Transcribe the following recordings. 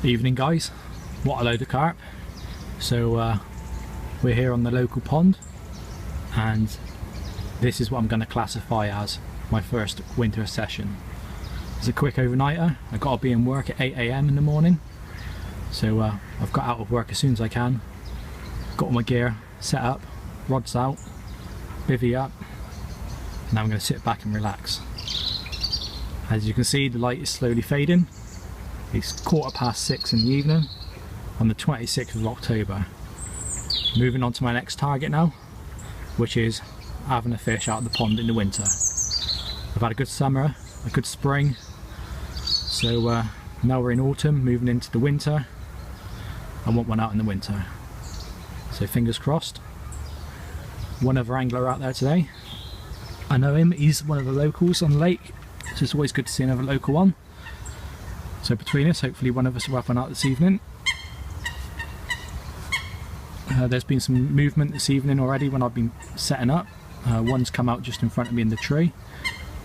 Evening guys, what a load of carp. So we're here on the local pond and this is what I'm going to classify as my first winter session. It's a quick overnighter. I've got to be in work at 8 AM in the morning, so I've got out of work as soon as I can, got all my gear set up, rods out, bivvy up, and now I'm going to sit back and relax. As you can see, the light is slowly fading. It's 6:15 in the evening on the 26th of October. Moving on to my next target now, which is having a fish out of the pond in the winter. I've had a good summer, a good spring, so now we're in autumn, moving into the winter. I want one out in the winter. So fingers crossed. One other angler out there today. I know him, he's one of the locals on the lake, so it's always good to see another local one. So between us, hopefully one of us will have one out this evening. There's been some movement this evening already when I've been setting up. One's come out just in front of me in the tree,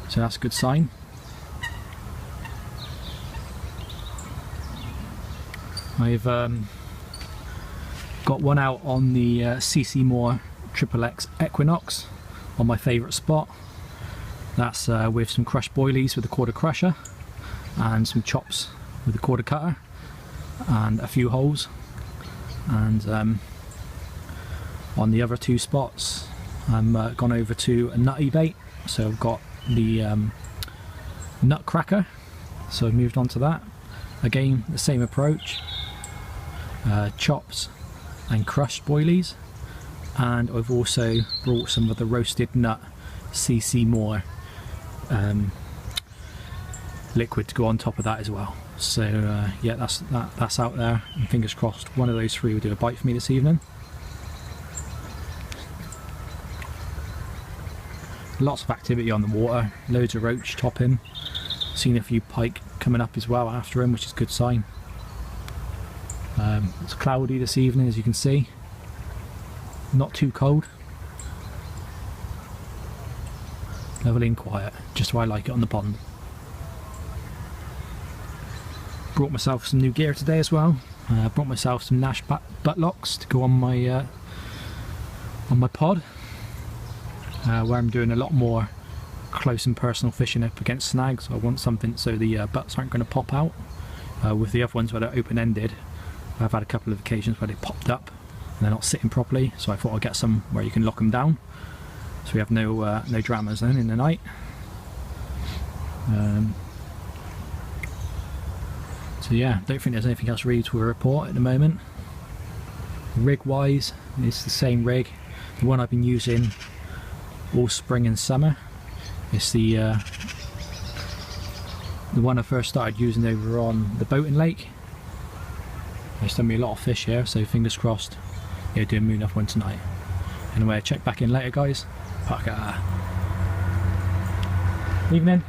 so that's a good sign. I've got one out on the CC Moore XXX Equinox on my favourite spot. That's with some crushed boilies with a quarter crusher and some chops with a quarter cutter and a few holes. And on the other two spots I'm gone over to a nutty bait, so I've got the nutcracker, so I've moved on to that. Again, the same approach, chops and crushed boilies, and I've also brought some of the roasted nut CC Moore liquid to go on top of that as well. So yeah, that's out there, and fingers crossed one of those three will do a bite for me this evening. Lots of activity on the water, loads of roach topping, seen a few pike coming up as well after him, which is a good sign. It's cloudy this evening, as you can see, not too cold, lovely and quiet, just where I like it on the pond. Brought myself some new gear today as well. Brought myself some Nash butt locks to go on my pod, where I'm doing a lot more close and personal fishing up against snags. I want something so the butts aren't going to pop out. With the other ones where they're open-ended, I've had a couple of occasions where they popped up and they're not sitting properly, so I thought I'd get some where you can lock them down, so we have no dramas then in the night. So yeah, don't think there's anything else really to report at the moment. Rig wise, it's the same rig, the one I've been using all spring and summer. It's the one I first started using over on the boating lake. It's done me a lot of fish here, so fingers crossed. Yeah, do a moon off one tonight. Anyway, check back in later guys. Paka. Evening.